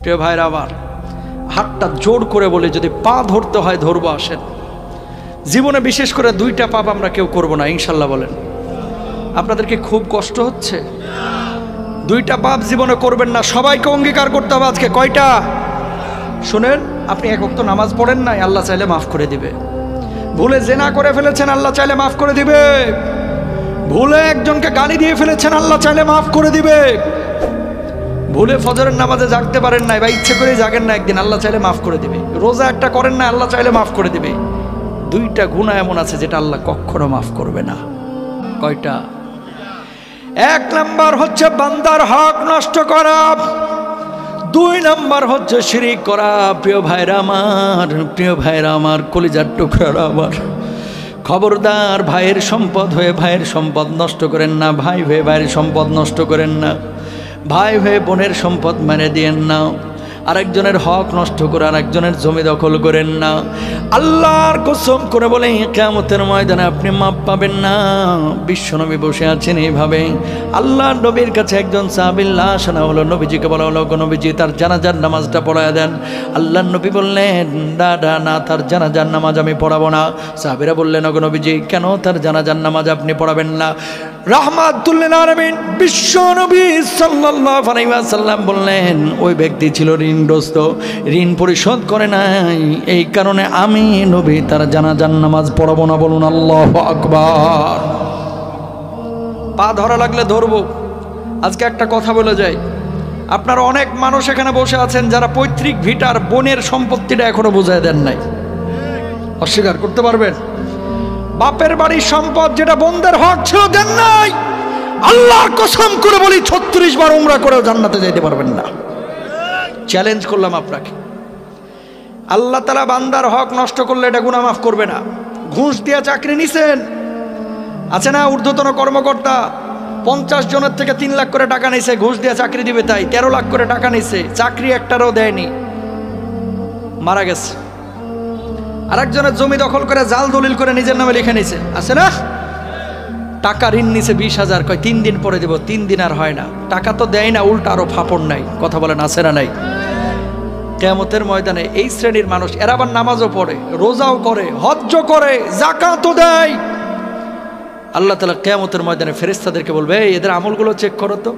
প্রিয় ভাইরা আমার, হাতটা জোর করে বলে যদি পা ধরতে হয় ধরবো, আসেন। জীবনে বিশেষ করে 2টা পাপ আমরা কেউ করব না, ইনশাল্লাহ বলেন। আপনাদেরকে খুব কষ্ট হচ্ছে? 2টা পাপ জীবনে করবেন না, সবাইকে অঙ্গীকার করতে হবে আজকে। কয়টা? শুনেন, আপনি 1 ওয়াক্ত নামাজ পড়েন নাই, আল্লাহ চাইলে মাফ করে দিবে। ভুলে জেনা করে ফেলেছেন, আল্লাহ চাইলে মাফ করে দিবে। ভুলে একজনকে গালি দিয়ে ফেলেছেন, আল্লাহ চাইলে মাফ করে দিবে। ভুলে ফজরের নামাজে জাগতে পারেন নাই বা ইচ্ছে করে জাগেন না একদিন, আল্লাহ চাইলে মাফ করে দিবে। রোজা একটা করেন না, আল্লাহ চাইলে মাফ করে দিবে। 2টা গুনাহ এমন আছে যেটা আল্লাহ কখনো মাফ করবে না। কয়টা? 1 নাম্বার হচ্ছে বান্দার হক নষ্ট করা, 2 নাম্বার হচ্ছে শিরিক করা। প্রিয় ভাইরা আমার, কলিজার টুকরারা আমার, খবরদার ভাইয়ের সম্পদ হয়ে ভাইয়ের সম্পদ নষ্ট করেন না, ভাই হয়ে ভাইয়ের সম্পদ নষ্ট করেন না, ভাই হয়ে বোনের সম্পদ মেরে দিয়েন না, আরেকজনের হক নষ্ট করে আরেকজনের জমি দখল করেন না। আল্লাহর কসম করে বলে কিয়ামতের ময়দানে আপনি মাপ পাবেন না। বিশ্বনবী বসে আছেন এইভাবে, আল্লাহর নবীর কাছে একজন সাহাবীর লাশ আনা হলো। নবীজিকে বলা হলো, নবীজি তার জানাজার নামাজটা পড়ায় দেন। আল্লাহর নবী বললেন, না, তার জানাজার নামাজ আমি পড়াবো না। সাহাবীরা বললেন, নবীজি কেন তার জানাজার নামাজ আপনি পড়াবেন না? রাহমাতুল লিল আলামিন বিশ্বনবী সাল্লাল্লাহু আলাইহি ওয়াসাল্লাম বললেন, ওই ব্যক্তি ছিল ঋণগ্রস্ত, ঋণ পরিশোধ করে নাই, এই কারণে আমি নবী তার জানাজার নামাজ পড়াবো না। বলুন আল্লাহু আকবার। পা ধরা লাগলে ধরবো। আজকে একটা কথা বলে যাই, আপনারা অনেক মানুষ এখানে বসে আছেন যারা পৈতৃক ভিটার বোনের সম্পত্তিটা এখনো বুঝায় দেন নাই। অস্বীকার করতে পারবেন? বাপের বাড়ির সম্পদ যেটা বোনদের হক ছিল দেন নাই। আল্লাহর কসম করে বলি 36 বার উমরা করেও জান্নাতে যেতে পারবেন না। চ্যালেঞ্জ করলাম আপনাকে। আল্লাহ তাআলা বান্দার হক নষ্ট করলে এটা গুনাহ মাফ করবে না। ঘুষ দিয়ে চাকরি নিছেন, আছে না ঊর্ধ্বতন কর্মকর্তা 50 জনের থেকে 3 লাখ করে টাকা নিছে, ঘুষ দিয়ে চাকরি দিবে তাই 13 লাখ করে টাকা নিছে, চাকরি একটারও দেয়নি, মারা গেছে। আরেকজনের জমি দখল করে জাল দলিল করে নিজের নামে লিখে নিছে, আছে না? টাকা ঋণ নিছে 20,000, কয় 3 দিন পরে দেব, 3 দিন আর হয় না, টাকা তো দেয় না, উল্টা আরো ফাপড় নাই। কথা বলেন, আছে না নাই? কিয়ামতের ময়দানে এই শ্রেণীর মানুষ, এরা আবার নামাজও পড়ে, রোজাও করে, হজ্জও করে, যাকাতও দেয়। আল্লাহ তাআলা কিয়ামতের ময়দানে ফেরেশতাদেরকে বলবে, এদের আমলগুলো চেক করো তো।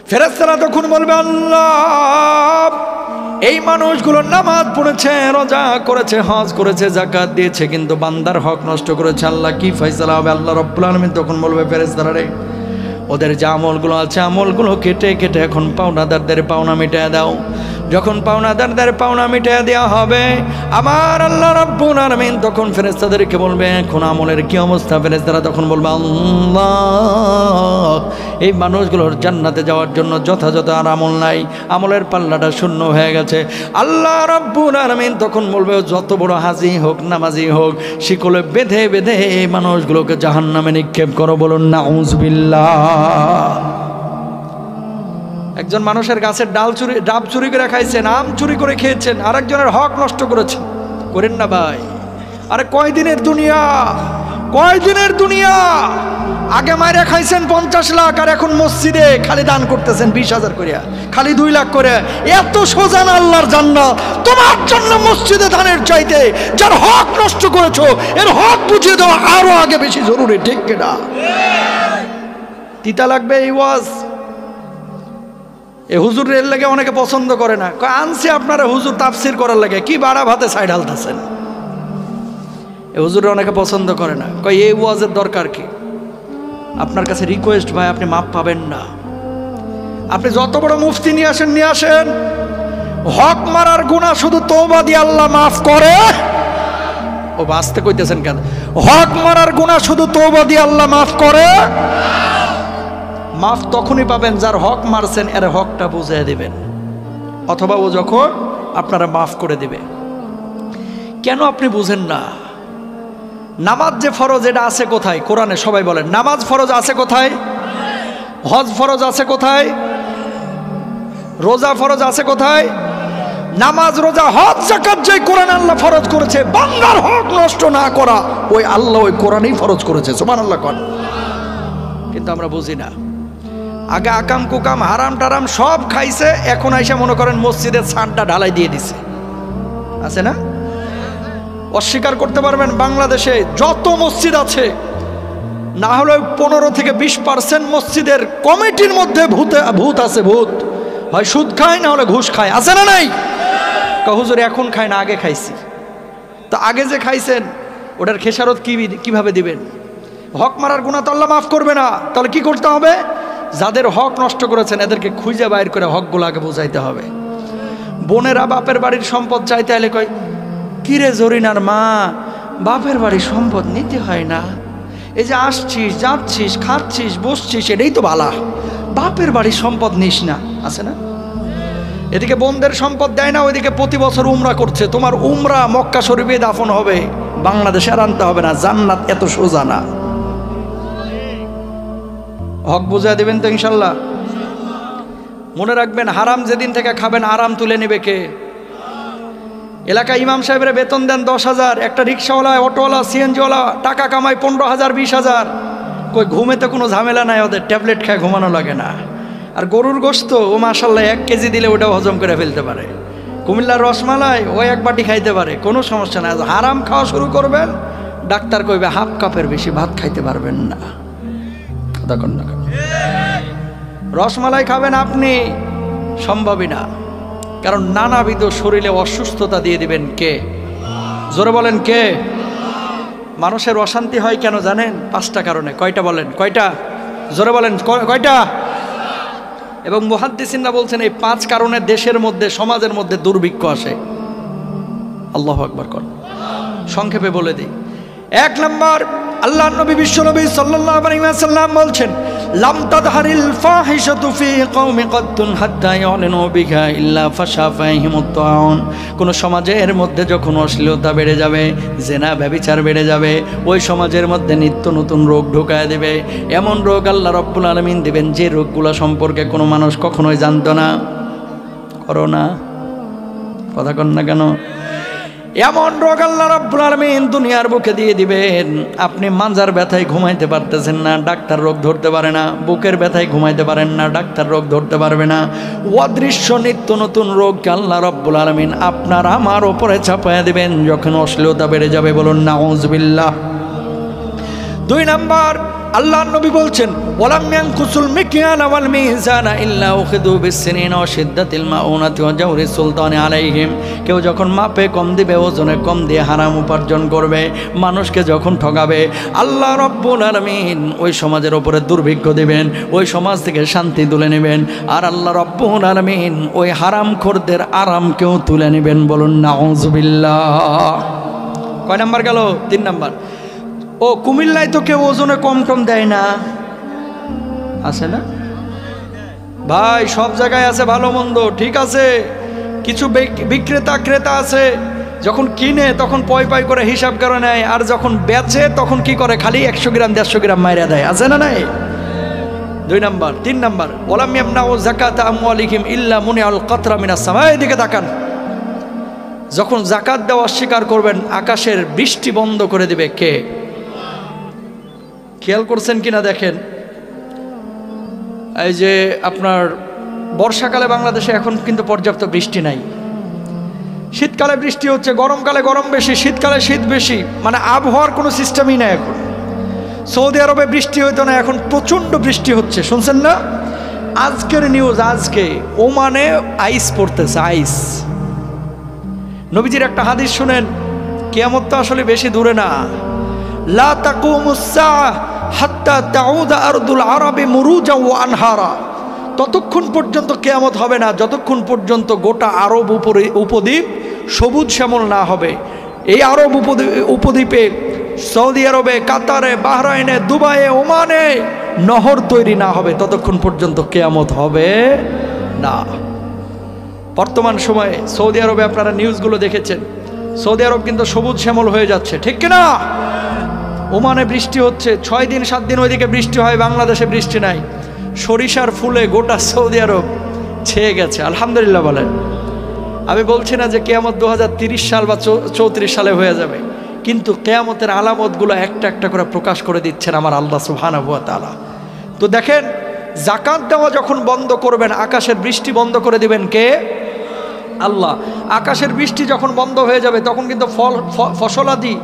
ফেরেশতারা তখন বলবে, আল্লাহ এই মানুষগুলো নামাজ পড়েছে, রোজা করেছে, হজ করেছে, যাকাত দিয়েছে, কিন্তু বান্দার হক নষ্ট করেছে। আল্লাহ কি ফয়সালা হবে? আল্লাহ রাব্বুল আলামিন তখন বলবে, ফেরেশতারা রে, ওদের যে আমলগুলো আছে আমলগুলো কেটে কেটে এখন পাওনাদারদের পাওনা মিটিয়ে দাও। যখন পাওনাদারদের পাওনা মিটিয়ে দেওয়া হবে, আমার আল্লাহ রাব্বুল আলামিন তখন ফেরেশতাদেরকে বলবে, এখন আমলের কি অবস্থা? ফেরেশতারা তখন বলবে, আল্লাহ এই মানুষগুলোর জান্নাতে যাওয়ার জন্য যথাযথ আর আমল নাই, আমলের পাল্লাটা শূন্য হয়ে গেছে। আল্লাহ রাব্বুল আলামিন তখন বলবে, যত বড় হাজি হোক নামাজি হোক, শিকলে বেঁধে বেঁধে এই মানুষগুলোকে জাহান্নামে নিক্ষেপ করো। বলুন নাউযুবিল্লাহ। একজন মানুষের গাছের ডাব চুরি করে খাইছেন, আম চুরি করে খেয়েছেন, আরেকজনের হক নষ্ট করেছেন। করেন না ভাই? আরে কয়দিনের দুনিয়া, কয়দিনের দুনিয়া? আগে মাইরা খাইছেন 50 লাখ, আর এখন মসজিদে খালি দান করতেছেন 20,000 করে, খালি 2 লাখ করে। এত সোজা না আল্লাহর জান্নাত তোমার জন্য মসজিদে দানের চাইতে। যার হক নষ্ট করেছো এর হক বুঝিয়ে দেওয়া আরো আগে বেশি জরুরি, ঠিক কিনা? তিতা লাগবে এই ওয়াজ। এ হুজুরের লাগে অনেকে পছন্দ করে না, কয় আনছে আপনারা হুজুর তাফসির করার লাগে, কি বাড়া ভাতে সাইড হালতেছেন। এ হুজুরে অনেকে পছন্দ করে না, কয় এই ওয়াজের দরকার কি? আপনার কাছে রিকোয়েস্ট ভাই, আপনি মাপ পাবেন না। আপনি যত বড় মুফতি নিয়ে আসেন, হক মারার গুনাহ শুধু তওবা দিয়ে আল্লাহ মাফ করে। ও বাঁচতে কইতেছেন কেন? হক মারার গুনাহ শুধু তওবা দিয়ে আল্লাহ মাফ করে। মাফ তখনই পাবেন যার হক মারছেন এর হকটা বুঝিয়ে দিবেন, অথবা ও যখন আপনারা মাফ করে দিবে। কেন আপনি বুঝেন না? নামাজ যে ফরজ, এটা আছে কোথায়? কোরআনে সবাই বলেন নামাজ ফরজ আছে কোথায়? হজ ফরজ আছে কোথায়? রোজা ফরজ আছে কোথায়? নামাজ, রোজা, হজ, যাকাত যে কোরআনে আল্লাহ ফরজ করেছে, বান্দার হক নষ্ট না করা, ওই আল্লাহ ওই কোরআনেই ফরজ করেছে। সুবহানাল্লাহ। কিন্তু আমরা বুঝি না। আগে আকাম কুকাম হারাম টারাম সব খাইছে, এখন আইসা মনে করেন মসজিদের ছাদটা ঢালাই দিয়ে দিছে, আছে না? অস্বীকার করতে পারবেন বাংলাদেশে যত মসজিদ আছে না হলে 15 থেকে 20% মসজিদের কমিটির মধ্যে ভূত আছে, ভূত হয় সুদ খায় না হলে ঘুষ খায়, আছে না নাই? হুজুর এখন খায় না, আগে খাইছি। তো আগে যে খাইছেন ওটার খেসারত কিভাবে দিবেন? হক মারার গুনাহ তো আল্লাহ মাফ করবে না। তাহলে কি করতে হবে? যাদের হক নষ্ট করেছেন এদেরকে খুঁজে বাইর করে হকগুলো আগে বোঝাইতে হবে। বোনেরা বাপের বাড়ির সম্পদ চাইতে এলে কয়, কিরে জরিনার মা, বাপের বাড়ির সম্পদ নিতে হয় না, এই যে আসছিস যাচ্ছিস খাচ্ছিস বসছিস এটাই তো বালা, বাপের বাড়ির সম্পদ নিস না, আছে না? এদিকে বোনদের সম্পদ দেয় না, ওইদিকে প্রতি বছর উমরা করছে। তোমার উমরা মক্কা শরীফে দাফন হবে, বাংলাদেশে আর আনতে হবে না। জান্নাত এত সোজা না। হক বুঝা দিবেন তো ইনশাল্লাহ? মনে রাখবেন, হারাম যেদিন থেকে খাবেন আরাম তুলে নেবে কে? এলাকায় ইমাম সাহেবের বেতন দেন 10,000, একটা রিক্সাওয়ালা, অটোওয়ালা, সিএনজিওয়ালা টাকা কামায় 15,000 20,000। কই ঘুমেতে কোনো ঝামেলা নাই ওদের, ট্যাবলেট খায় ঘুমানো লাগে না। আর গরুর গোশত ও মাশাল্লাহ 1 কেজি দিলে ওটাও হজম করে ফেলতে পারে। কুমিল্লার রসমালাই ও 1 বাটি খাইতে পারে, কোনো সমস্যা নাই। হারাম খাওয়া শুরু করবেন, ডাক্তার কইবে 1/2 কাপের বেশি ভাত খাইতে পারবেন না। দেখুন না, রসমালাই খাবেন আপনি, সম্ভবই না। কারণ নানাবিধ শরীরে অসুস্থতা দিয়ে দিবেন কে? জোরে বলেন কে? মানুষের অশান্তি হয় কেন জানেন? 5টা কারণে। কয়টা বলেন? কয়টা? জোরে বলেন কয়টা? এবং মুহাদ্দিসিনরা বলছেন এই 5 কারণে দেশের মধ্যে সমাজের মধ্যে দুর্ভিক্ষ আসে। আল্লাহু আকবার কর। সংক্ষেপে বলে দিই। 1 নম্বর, আল্লাহর নবী বিশ্বনবী সাল্লাল্লাহু আলাইহি ওয়াসাল্লাম বলছেন, লাম তাদহারিল ফাহিশাতু ফি কওমি কদ্দুন হাত্তা ইয়ালিনু বিহা ইল্লা ফাশা ফাহিমুত তাউন। কোন সমাজের মধ্যে যখন অশ্লীলতা বেড়ে যাবে, জেনা ব্যভিচার বেড়ে যাবে, ওই সমাজের মধ্যে নিত্য নতুন রোগ ঢুকায় দেবে। এমন রোগ আল্লাহ রাব্বুল আলামিন দিবেন যে রোগগুলো সম্পর্কে কোনো মানুষ কখনোই জানতো না। করোনা, কথা কন না কেন? এমন রোগ আল্লাহ রাব্বুল আলামিন দুনিয়ার বুকে দিয়ে দিবেন, আপনি মাজার ব্যথায় ঘুমাইতে পারতেছেন না, ডাক্তার রোগ ধরতে পারে না। বুকের ব্যথায় ঘুমাইতে পারেন না, ডাক্তার রোগ ধরতে পারবে না। অদৃশ্য নিত্য নতুন রোগকে আল্লাহ রাব্বুল আলামিন আপনার আমার উপরে চাপায়া দিবেন যখন অশ্লীলতা বেড়ে যাবে। বলুন নাউযুবিল্লাহ। 2 নাম্বার, আল্লাহর নবী বলছেন, ওয়ালাম ইয়ানকুসুল মিকয়াল ওয়াল মিজানা ইল্লা উখিযু বিসসিনিনা ওয়া শিদ্দাতিল মাউনাতি ওয়া জাওরি সুলতানি আলাইহিম। কেউ যখন মাপে কম দিবে, ওজনে কম দিয়ে হারাম উপার্জন করবে, মানুষকে যখন ঠকাবে, আল্লাহ রাব্বুল আলামিন ওই সমাজের উপরে দুর্ভিক্ষ দিবেন, ওই সমাজ থেকে শান্তি তুলে নেবেন। আর আল্লাহ রাব্বুল আলামিন ওই হারামখোরদের আরামকেও তুলে নেবেন। বলুন নাউযুবিল্লাহ। কয় নাম্বার গেল? 3 নাম্বার। ও কুমিল্লায় তো কেউ ওজনে কম কম দেয় না, আছে না ভাই? সব জায়গায় আছে ভালো মন্দ, ঠিক আছে। কিছু বিক্রেতা ক্রেতা আছে, যখন কিনে তখন পয় পয় করে হিসাব করে নেয়, আর যখন বেচে তখন কি করে? খালি 100 গ্রাম 150 গ্রাম মাইরা দেয়, আছে না নাই? 2 নাম্বার। 3 নাম্বার, ওয়ালাম ইয়ামনাউ যাকাতা আমওয়ালিহিম ইল্লা মুনিআল কাতরা মিনাস সামা। এদিকে তাকান, যখন যাকাত দেওয়া অস্বীকার করবেন, আকাশের বৃষ্টি বন্ধ করে দিবে কে? খেয়াল করছেন কিনা দেখেন, এই যে আপনার বর্ষাকালে বাংলাদেশে এখন কিন্তু পর্যাপ্ত বৃষ্টি নাই। শীতকালে বৃষ্টি হচ্ছে, গরমকালে গরম বেশি, শীতকালে শীত বেশি, মানে আবহাওয়ার কোনো সিস্টেমই নাই এখন। সৌদি আরবে বৃষ্টি হইতো না, এখন প্রচণ্ড বৃষ্টি হচ্ছে, শুনছেন না? আজকের নিউজ, আজকে ওমানে আইস পড়তেছে, আইস। নবীজির একটা হাদিস শুনেন, কিয়ামত তো আসলে বেশি দূরে না। লা তাকুমুস সাআহ হাত্তা তাউদা আরদুল আরবি মুরুজা ওয়া আনহারা। ততক্ষণ পর্যন্ত কিয়ামত হবে না যতক্ষণ পর্যন্ত গোটা আরব উপদ্বীপ সবুজ শ্যামল না হবে। এই আরব উপদ্বীপে, সৌদি আরবে, কাতারে, বাহরাইনে, দুবাইয়ে, ওমানে নহর তৈরি না হবে ততক্ষণ পর্যন্ত কিয়ামত হবে না। বর্তমান সময়ে সৌদি আরবে আপনারা নিউজগুলো দেখেছেন, সৌদি আরব কিন্তু সবুজ শ্যামল হয়ে যাচ্ছে, ঠিক কিনা? ওমানে বৃষ্টি হচ্ছে, 6 দিন 7 দিন ওইদিকে বৃষ্টি হয়, বাংলাদেশে বৃষ্টি নাই। সরিষার ফুলে গোটা সৌদি আরব ছেয়ে গেছে, আলহামদুলিল্লাহ বলেন। আমি বলছি না যে কিয়ামত 2030 সাল বা 34 সালে হয়ে যাবে, কিন্তু কিয়ামতের আলামতগুলো একটা একটা করে প্রকাশ করে দিচ্ছেন আমার আল্লাহ সুবহানাহু ওয়া তাআলা। তো দেখেন, জাকাত দেওয়া যখন বন্ধ করবেন, আকাশের বৃষ্টি বন্ধ করে দিবেন কে? আল্লাহ। আকাশের বৃষ্টি যখন বন্ধ হয়ে যাবে তখন কিন্তু ফসলাদি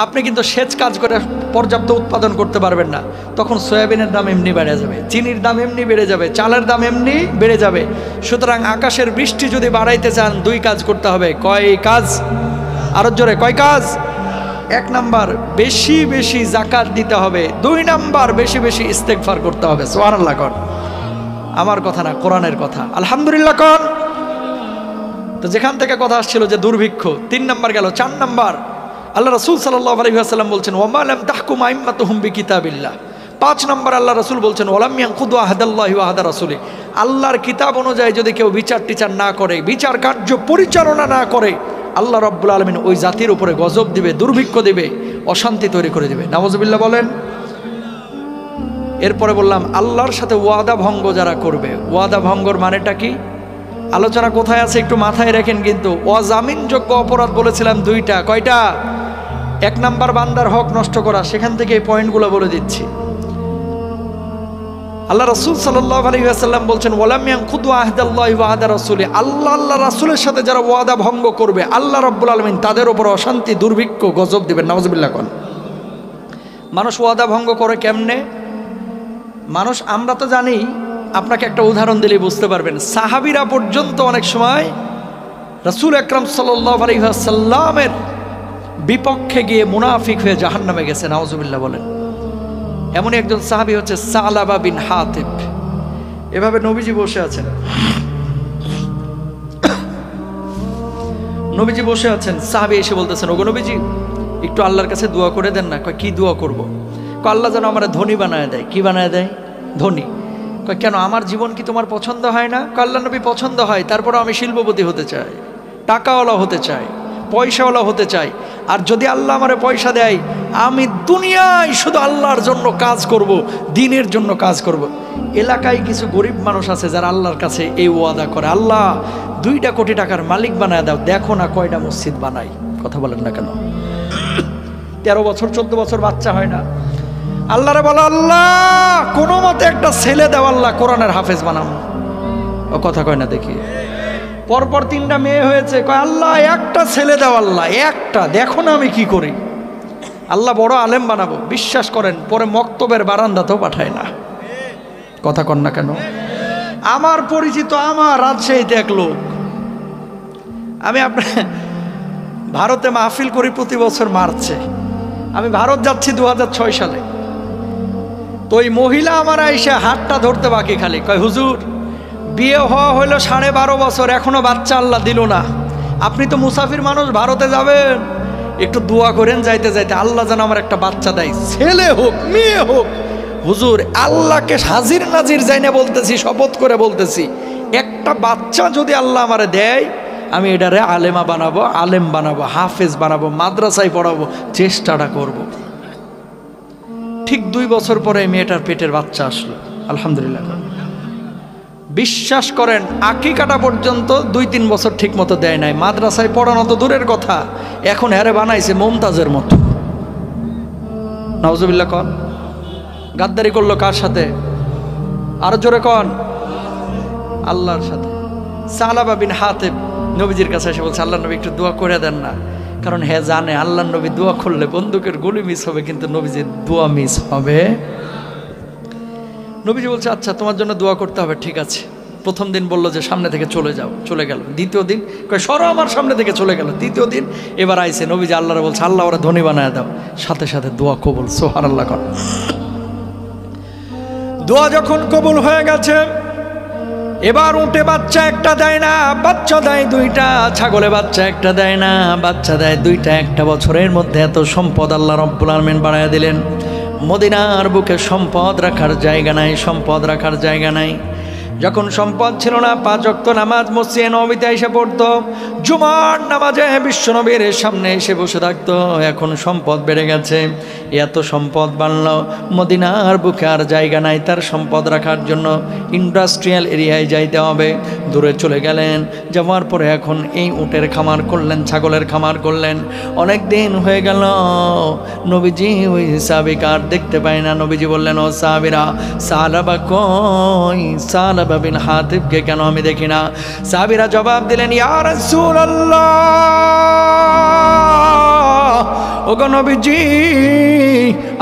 আপনি কিন্তু সেচ কাজ করে পর্যাপ্ত উৎপাদন করতে পারবেন না। তখন সয়াবিনের দাম এমনি বেড়ে যাবে, চিনির দাম এমনি বেড়ে যাবে, চালের দাম এমনি বেড়ে যাবে। সুতরাং আকাশের বৃষ্টি যদি বাড়াইতে চান দুই কাজ করতে হবে। কয় কাজ? আরো জোরে, কয় কাজ? 1 নাম্বার বেশি বেশি জাকাত দিতে হবে, 2 নাম্বার বেশি বেশি ইস্তেগফার করতে হবে। সুবহানাল্লাহ কোন? আমার কথা না, কোরআনের কথা। আলহামদুলিল্লাহ কোন? তো যেখান থেকে কথা আসছিল যে দুর্ভিক্ষ, 3 নাম্বার গেল। 4 নাম্বার আল্লাহ রাসূল সাল্লাল্লাহু আলাইহি ওয়াসাল্লাম বলছেন ওয়া মা লাম তাহকুম আইম্মাতুহুম বিকিতাবিল্লাহ। 5 নাম্বার আল্লাহ রাসূল বলছেন ওয়ালাম ইয়ানকুদু আহাদাল্লাহি ওয়া আহাদা রাসূলি। আল্লাহর কিতাব অনুযায়ী যদি কেউ বিচার টিচার না করে, বিচার কার্য পরিচালনা না করে, আল্লাহ রাব্বুল আলামিন ওই জাতির উপরে গজব দিবে, দুর্ভিক্ষ দিবে, অশান্তি তৈরি করে দিবে। নাউযুবিল্লাহ বলেন। এরপরে বললাম আল্লাহর সাথে ওয়াদা ভঙ্গ যারা করবে। ওয়াদা ভঙ্গর মানেটা কি? আলোচনা কোথায় আছে একটু মাথায় রাখেন কিন্তু। অজামিনযোগ্য অপরাধ বলেছিলাম 2টা। কয়টা? 1 নাম্বার বান্দার হক নষ্ট করা। সেখান থেকে এই পয়েন্টগুলো বলে দিচ্ছি। আল্লাহ রাসূল সাল্লাল্লাহু আলাইহি ওয়াসাল্লাম বলছেন ওয়ালাম ইয়ানকুদু আহদাল্লাহি ওয়া আহদা রাসূলি। আল্লাহ রাসূলের সাথে যারা ওয়াদা ভঙ্গ করবে আল্লাহ রাব্বুল আলামিন তাদের উপর অশান্তি, দুর্ভিক্ষ, গজব দিবেন। নাউযুবিল্লাহ কোন? মানুষ ওয়াদা ভঙ্গ করে কেমনে? মানুষ, আমরা তো জানি, আপনাকে একটা উদাহরণ দিলেই বুঝতে পারবেন। সাহাবীরা পর্যন্ত অনেক সময় রাসূল আকরাম সাল্লাল্লাহু আলাইহি ওয়াসাল্লামের বিপক্ষে গিয়ে মুনাফিক হয়ে জাহান্নামে গেছে। নাউযুবিল্লাহ বলেন। এমন একজন সাহাবী হচ্ছে সালাবা বিন হাতিব। এভাবে নবীজি বসে আছেন, নবীজি বসে আছেন, সাহাবী এসে বলতেছেন ওগো নবীজি একটু আল্লাহর কাছে দোয়া করে দেন না। কয় কি দোয়া করব? কয় আল্লাহ যেন আমার ধনী বানায় দেয়। কি বানায় দেয়? ধনী। কয় কেন, আমার জীবন কি তোমার পছন্দ হয় না? কয় আল্লাহ নবী পছন্দ হয়, তারপরও আমি শিল্পপতি হতে চাই, টাকাওয়ালা হতে চাই, পয়সাওয়ালা হতে চাই। আর যদি আল্লাহ আমারে পয়সা দেয় আমি দুনিয়ায় শুধু আল্লাহর জন্য কাজ করব, দিনের জন্য কাজ করব। এলাকায় কিছু গরিব মানুষ আছে যারা আল্লাহর কাছে এই ওয়াদা করে, আল্লাহ 2 কোটি টাকার মালিক বানায় দাও, দেখো না কয়টা মসজিদ বানাই। কথা বলেন না কেন? 13 বছর 14 বছর বাচ্চা হয় না। আল্লাহরে বলো আল্লাহ কোনো মতে একটা ছেলে দাও, আল্লাহ কোরআনের হাফেজ বানাবো। ও কথা কয় না দেখি। পরপর 3টা মেয়ে হয়েছে, কয় আল্লাহ একটা ছেলে দাও, আল্লাহ একটা, দেখো না আমি কি করি। আল্লাহ বড় আলেম বানাবো। বিশ্বাস করেন পরে মক্তবের বারান্দাতেও পাঠায় না। কথা কন না কেন? আমার পরিচিত, আমার রাজশাহীতে এক লোক, আমি আপনার ভারতে মাহফিল করি প্রতি বছর মার্চে। আমি ভারত যাচ্ছি 2006 সালে। তো ওই মহিলা আমার আইসে হাতটা ধরতে বাকি, খালি কয় হুজুর বিয়ে হওয়া হইলো 12.5 বছর, এখনো বাচ্চা আল্লাহ দিল না। আপনি তো মুসাফির মানুষ, ভারতে যাবেন, একটু দোয়া করেন যাইতে যাইতে আল্লাহ যেন আমার একটা বাচ্চা দেয়, ছেলে হোক মেয়ে হোক। হুজুর আল্লাহকে হাজির নাজির যাই না বলতেছি, শপথ করে বলতেছি, একটা বাচ্চা যদি আল্লাহ আমারে দেয় আমি এটারে আলেমা বানাবো, আলেম বানাবো, হাফেজ বানাবো, মাদ্রাসায় পড়াবো, চেষ্টাটা করব। ঠিক 2 বছর পরে মেয়েটার পেটের বাচ্চা আসলো, আলহামদুলিল্লাহ। বিশ্বাস করেন আকিকাটা পর্যন্ত 2-3 বছর ঠিক মতো দেয় নাই। মাদ্রাসায় পড়ানো তো দূরের কথা, এখন হ্যারে বানাইছে মুমতাজের মতো। নাউজুবিল্লাহ কন। গাদ্দারি করলো কার সাথে? আরো জোরে কন। আল্লাহর সাথে। সালাবা বিন হাতিব নবীজির কাছে এসে বলছে আল্লাহ নবী একটু দোয়া করে দেন না। কারণ হ্যাঁ জানে আল্লাহ নবী দোয়া করলে বন্দুকের গুলি মিস হবে, কিন্তু নবীজির দোয়া মিস হবে। নবীজি বলছে আচ্ছা তোমার জন্য দোয়া করতে হবে, ঠিক আছে। প্রথম দিন বললো যে সামনে থেকে চলে যাও, চলে গেল। দ্বিতীয় দিন কয় সরো আমার সামনে থেকে, চলে গেল। তৃতীয় দিন এবার আইছে নবীজি আল্লাহরে বলছে আল্লাহ ওরা ধনী বানায় দাও, সাথে সাথে দোয়া কবুল। সুবহানাল্লাহ কর। দোয়া যখন কবুল হয়ে গেছে, এবার উঠে বাচ্চা একটা দেয় না, বাচ্চা দেয় 2টা, ছাগলে বাচ্চা একটা দেয় না, বাচ্চা দেয় 2টা। 1 বছরের মধ্যে এত সম্পদ আল্লাহ রাব্বুল আলামিন বাড়ায় দিলেন। মদিনার বুকে সম্পদ রাখার জায়গা নাই, সম্পদ রাখার জায়গা নাই। যখন সম্পদ ছিল না 5 ওয়াক্ত নামাজ মসজিদে নববীতে এসে পড়তো, জুমার নামাজে বিশ্বনবীর সামনে এসে বসে থাকতো। এখন সম্পদ বেড়ে গেছে, এত সম্পদ বাড়ল, মদিনার বুকে আর জায়গা নাই তার সম্পদ রাখার জন্য। ইন্ডাস্ট্রিয়াল এরিয়ায় যাইতে হবে, দূরে চলে গেলেন। যাওয়ার পরে এখন এই উটের খামার করলেন, ছাগলের খামার করলেন। অনেক দিন হয়ে গেল, নবীজি ওই সাহাবীকে আর দেখতে পাই না। নবীজি বললেন, ও সাহাবীরা, সালাবা কই? সালাবা বিন হাতিবকে কেন আমি দেখি না? সাহাবীরা জবাব দিলেন, ইয়া রাসূলুল্লাহ, ওগো নবীজি,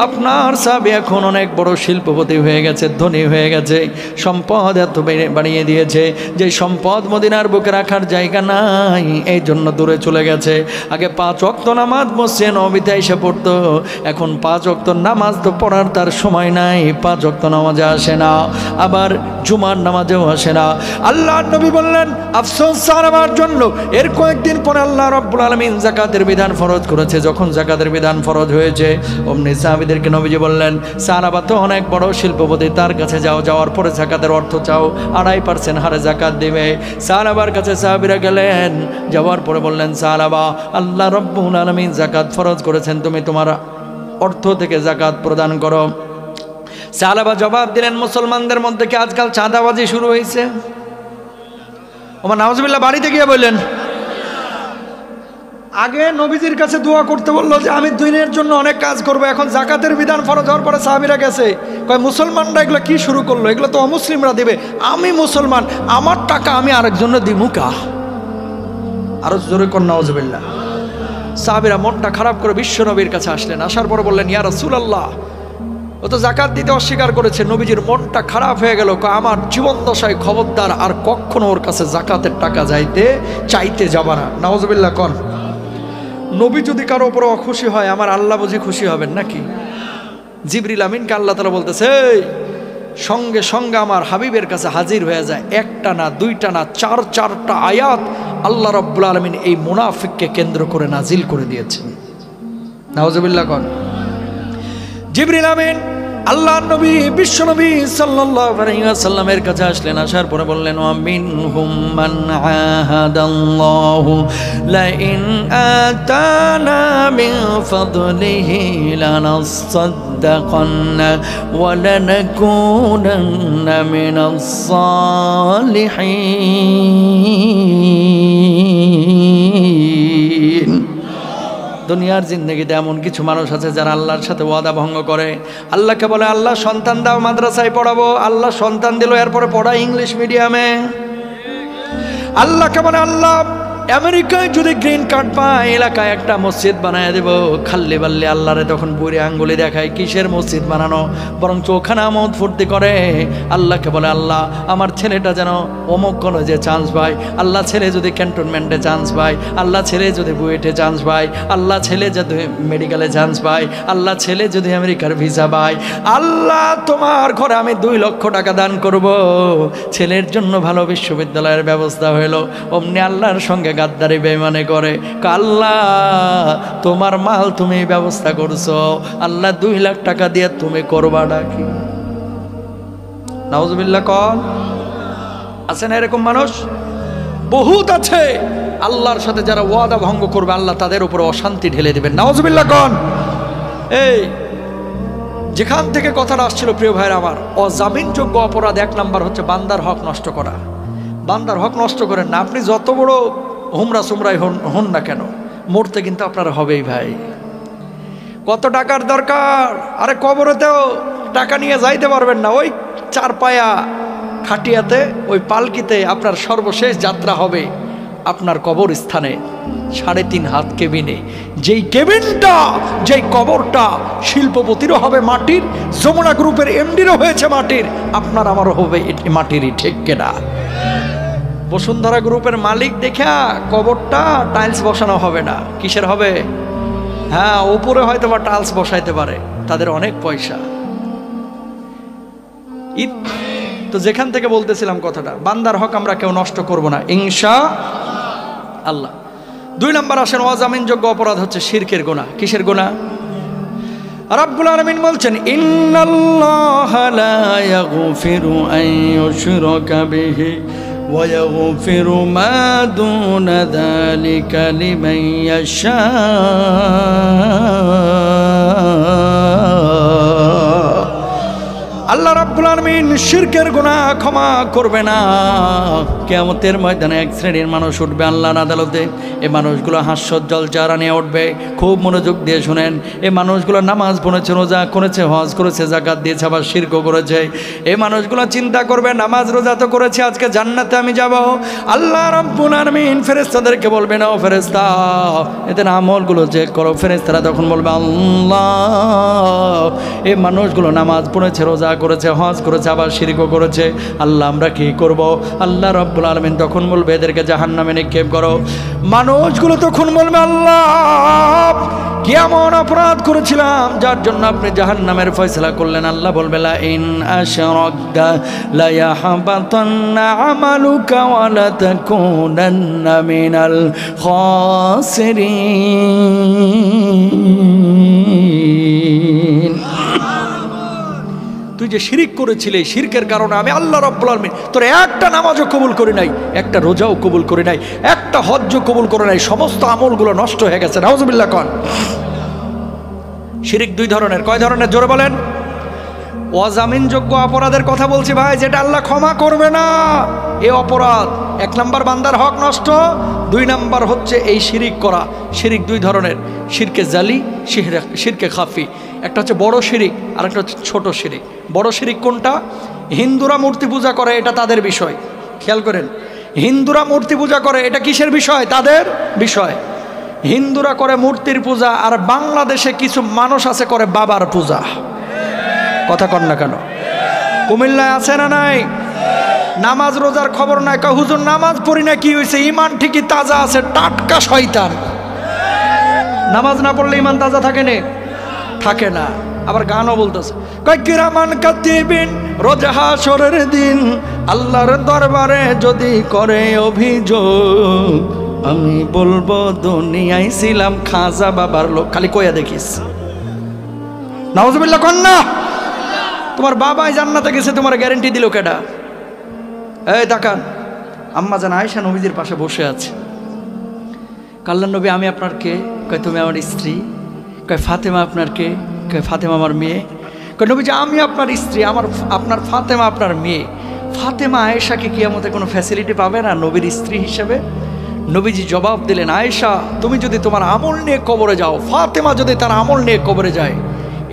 আপনার সাহাবী এখন অনেক বড় শিল্পপতি হয়ে গেছে, ধনী হয়ে গেছে, সম্পদ এত বাড়িয়ে দিয়েছে যে সম্পদ মদিনার বুকে রাখার জায়গা নাই, এই জন্য দূরে চলে গেছে। আগে 5 ওয়াক্ত নামাজ মসজিদে নববীতে এসে পড়তো, এখন 5 ওয়াক্ত নামাজ তো পড়ার তার সময় নাই, 5 ওয়াক্ত নামাজে আসে না, আবার জুমার নামাজেও আসে না। আল্লাহর নবী বললেন, আফসোস আমার জন্য। এর কয়েকদিন পরে আল্লাহ রাব্বুল আলামিন যাকাতের বিধান ফরজ করেছে। যখন যাকাতের বিধান ফরজ হয়েছে, অমনি সাহাবীদেরকে নবীজি বললেন, সাহাবা তো অনেক বড় শিল্পপতি, তার কাছে যাও, যাওয়ার পরে যাকাতের অর্থ চাও, 2.5% হারে যাকাত দিবে। সাহাবার কাছে সাহাবীরা গেলেন, যাওয়ার পরে বললেন, সাহাবা, আল্লাহ রাব্বুল আলামিন যাকাত ফরজ করেছেন, তুমি তোমার অর্থ থেকে যাকাত প্রদান করো। সাহাবা জবাব দিলেন, মুসলমানদের মধ্যে কি আজকাল চাঁদাবাজি শুরু হয়েছে? ওমর নাউজুবিল্লাহ বাড়িতে গিয়ে বললেন, আগে নবীজির কাছে দোয়া করতে বললো যে আমি দিনের জন্য অনেক কাজ করব, এখন যাকাতের বিধান ফরজ হওয়ার পরে সাহাবীরা গেছে, কয় মুসলমানরা এগুলো কি শুরু করলো? এগুলো তো অমুসলিমরা দিবে, আমি মুসলমান, আমার টাকা আমি আরেকজনের দিমু কা? আরো জোরে কর নাউজুবিল্লাহ। সাহাবীরা মনটা খারাপ করে বিশ্ব নবীর কাছে আসলেন। আসার পরে বললেন, ইয়া রাসূলুল্লাহ, ও তো যাকাত দিতে অস্বীকার করেছে। নবীজির মনটা খারাপ হয়ে গেল, আমার জীবন দশায় খবরদার আর কখনো ওর কাছে যাকাতের টাকা চাইতে যাবা না। নাউজুবিল্লাহ কন। নবী যদি কারো উপর অখুশি হয়, আমার আল্লাহ বুঝি খুশি হবেন নাকি? জিবরিল আমিনকে আল্লাহ তাআলা বলতেছে, সঙ্গে সঙ্গে আমার হাবিবের কাছে হাজির হয়ে যায়। 1টা না 2টা না 4টা আয়াত আল্লাহ রাব্বুল আলামিন এই মুনাফিককে কেন্দ্র করে নাজিল করে দিয়েছেন। নাউজুবিল্লাহ কন। জিবরিল আমিন আল্লাহর নবী বিশ্ব নবী সাল্লাল্লাহু আলাইহি ওয়াসাল্লামের কাছে আসলেন। আসার পরে বললেন, ওয়া মিনহুম মান আহাদাল্লাহু লা ইন আতানা মিন ফাদলিহি লানাসাদ্দাকান্না ওয়া লানাকুনান্না মিনাস সালিহিন। দুনিয়ার জিন্দেগিতে এমন কিছু মানুষ আছে যারা আল্লাহর সাথে ওয়াদা ভঙ্গ করে। আল্লাহকে বলে, আল্লাহ সন্তান দাও, মাদ্রাসায় পড়াবো। আল্লাহ সন্তান দিল, এরপরে পড়া ইংলিশ মিডিয়ামে। আল্লাহকে বলে, আল্লাহ আমেরিকায় যদি গ্রিন কার্ড পায়, এলাকায় একটা মসজিদ বানায় দেব। খাল্লি বাল্লি আল্লাহরে তখন বুড়ি আঙ্গুলি দেখায়, কিসের মসজিদ বানানো, বরং চোখানা মত ফুর্তি করে। আল্লাহকে বলে, আল্লাহ আমার ছেলেটা যেন অমুক কলেজে চান্স পায়, আল্লাহ ছেলে যদি ক্যান্টনমেন্টে চান্স পায়, আল্লাহ ছেলে যদি বুয়েটে চান্স পায়, আল্লাহ ছেলে যদি মেডিকেলে চান্স পায়, আল্লাহ ছেলে যদি আমেরিকার ভিসা পায়, আল্লাহ তোমার ঘরে আমি 2 লক্ষ টাকা দান করব। ছেলের জন্য ভালো বিশ্ববিদ্যালয়ের ব্যবস্থা হইল। অমনি আল্লাহর সঙ্গে গাদ্দারি বেঈমানি করে, আল্লাহ তোমার মাল তুমি ব্যবস্থা করছো, আল্লাহ 2 লাখ টাকা দিয়ে তুমি করবা নাকি? নাউজুবিল্লাহ কন। আছে না এরকম মানুষ? বহুত আছে। আল্লাহর সাথে যারা ওয়াদা ভঙ্গ করবে, আল্লাহ তাদের উপর অশান্তি ঢেলে দেবেন। নাউজুবিল্লাহ কন। এই যেখান থেকে কথাটা আসছিল প্রিয় ভাইরা আমার, অজামিনযোগ্য অপরাধ 1 নাম্বার হচ্ছে বান্দার হক নষ্ট করা। বান্দার হক নষ্ট করেন না। আপনি যত বড় হুমরা সুমরাই হন না কেন, মরতে কিন্তু আপনার হবেই ভাই। কত টাকার দরকার? আরে কবরেতেও টাকা নিয়ে যাইতে পারবেন না। ওই 4 পায়া খাটিয়াতে, ওই পালকিতে আপনার সর্বশেষ যাত্রা হবে আপনার কবর স্থানে 3.5 হাত কেবিনে। যেই কেবিনটা, যেই কবরটা শিল্পপতিরও হবে মাটির, যমুনা গ্রুপের এমডিরও হয়েছে মাটির, আপনার আমারও হবে মাটিরই, ঠিক কেনা? বসুন্ধরা গ্রুপের মালিক দেখা কবরটা টাইলস বসানো হবে না। কিসের হবে? হ্যাঁ, উপরে হয়তো বা টাইলস বসাইতে পারে, তাদের অনেক পয়সা। তো যেখান থেকে বলতেছিলাম কথাটা, বান্দার হক আমরা কেউ নষ্ট করব না ইনশাআল্লাহ। 2 নাম্বার আসেন, অজামিনযোগ্য অপরাধ হচ্ছে শিরকের গুনাহ। কিসের গুনাহ? রাব্বুল আলামিন বলছেন ইন্নাল্লাহা লা ইয়াগফিরু আন ইউশরাকা বিহি ওয়া ইয়াগফিরু মা দুনা যালিকা লিমান ইয়াশা। আল্লাহ রাব্বুল আলামিন শিরকের গুনাহ ক্ষমা করবে না। কিয়ামতের ময়দানে এক শ্রেণীর মানুষ উঠবে আল্লাহর আদালতে। এই মানুষগুলো হাস্যোজ্জ্বল চেহারা নিয়ে উঠবে। খুব মনোযোগ দিয়ে শুনেন, এই মানুষগুলো নামাজ পড়েছে, রোজা করেছে, হজ করেছে, যাকাত দিয়েছে, আবার শিরকও করেছে। এই মানুষগুলো চিন্তা করবে নামাজ রোজা তো করেছে, আজকে জান্নাতে আমি যাব। আল্লাহ রাব্বুল আলামিন ফেরেশতাদেরকে বলবে না, ও ফেরেশতা এদের আমলগুলো চেক করো। ফেরেশতারা তখন বলবে আল্লাহ এই মানুষগুলো নামাজ পড়েছে, রোজা করেছে, হজ করেছে, আবার শিরকও করেছে, আল্লাহ আমরা কি করব? আল্লাহ রাব্বুল আলামিন তখন বলবে এদেরকে জাহান্নামে নিক্ষেপ করো। মানুষগুলো তখন বলবে আল্লাহ কি এমন অপরাধ করেছিলাম যার জন্য আপনি জাহান্নামের ফয়সালা করলেন? আল্লাহ বলবে লা ইন আশরাকতা লা ইয়াহবাতান্না আমালুকা ওয়া লা তাকুনান্না মিনাল খাসিরিন। তুই যে শিরিক করেছিলে, শিরকের কারণে আমি আল্লাহ রাব্বুল আলামিন তোর একটা নামাজও কবুল করি নাই, একটা রোজাও কবুল করি নাই, একটা হজ্জও কবুল করে নাই, সমস্ত আমলগুলো নষ্ট হয়ে গেছে। নাউজুবিল্লাহ কন। শিরিক দুই ধরনের। কয় ধরনের জোরে বলেন? অজামিনযোগ্য অপরাধের কথা বলছি ভাই, যেটা আল্লাহ ক্ষমা করবে না এই অপরাধ। এক নাম্বার বান্দার হক নষ্ট, দুই নাম্বার হচ্ছে এই শিরিক করা। শিরিক দুই ধরনের, শিরকে জালি, শিরকে খাফি। একটা হচ্ছে বড় শিরিক আর একটা হচ্ছে ছোট শিরিক। বড় শিরিক কোনটা? হিন্দুরা মূর্তি পূজা করে, এটা তাদের বিষয়। খেয়াল করেন, হিন্দুরা মূর্তি পূজা করে, এটা কিসের বিষয়? তাদের বিষয়। হিন্দুরা করে মূর্তির পূজা, আর বাংলাদেশে কিছু মানুষ আছে করে বাবার পূজা। কথা কন না কেন? কুমিল্লায় আছে না নাই? নামাজ রোজার খবর নাই, কয় হুজুর নামাজ পড়ি না কি হয়েছে? ইমান ঠিকই তাজা আছে, টাটকা শয়তান। নামাজ না পড়লে ইমান তাজা থাকে না? থাকে না। আবার গানও বলতেছে, কয় কিরামান কাতিবিন রোজ হাশরের দিন আল্লাহর দরবারে যদি করে অভিযোগ, আমি বলবো দুনিয়ায় ছিলাম খাজা বাবার লোক। খালি কইয়া দেখিস। নাউজুবিল্লাহ কন না। তোমার বাবাই জান্নাতে গেছে, তোমার গ্যারান্টি দিল কেডা? এই তাকান, আম্মা জান আয়েশা নবীজির পাশে বসে আছে। কাল্লার নবী আমি আপনার কে? কয় তুমি আমার স্ত্রী। কয় ফাতেমা আপনার কে? কয় ফাতেমা আমার মেয়ে। কয় নবীজি আমি আপনার স্ত্রী, আপনার ফাতেমা আপনার মেয়ে। ফাতেমা আয়েশাকে কিয়ামতে কোনো ফ্যাসিলিটি পাবে না নবীর স্ত্রী হিসেবে? নবীজি জবাব দিলেন, আয়েশা তুমি যদি তোমার আমল নিয়ে কবরে যাও, ফাতেমা যদি তার আমল নিয়ে কবরে যায়,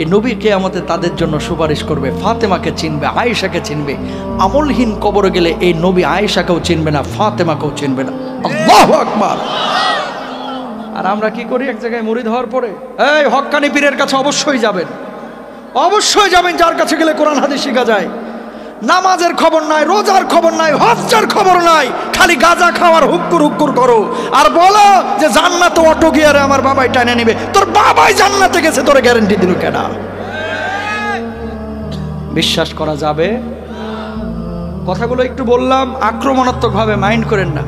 এই নবী কিয়ামতে তাদের জন্য সুপারিশ করবে। ফাতেমাকে চিনবে, আয়েশাকে চিনবে। আমলহীন কবরে গেলে এই নবী আয়েশাকেও চিনবে না, ফাতেমাকেও চিনবে না। আল্লাহু আকবার। আর আমরা কি করি? এক জায়গায় মুরিদ হওয়ার পরে এই হক্কানি পীরের কাছে অবশ্যই যাবেন, অবশ্যই যাবেন, যার কাছে গেলে কোরআন হাদিস শেখা যায়। নামাজের খবর নাই, রোজার খবর নাই, হজ্জের খবর নাই, খালি গাঁজা খাওয়ার হুক্কুর হুক্কুর করো আর বলো যে জান্নাতে অটো গিয়ারে আমার বাবাই টানে নিবে। তোর বাবাই জান্নাতে গেছে, তোর গ্যারান্টি দিল কেডা? বিশ্বাস করা যাবে? কথাগুলো একটু বললাম আক্রমণাত্মক ভাবে, মাইন্ড করেন না।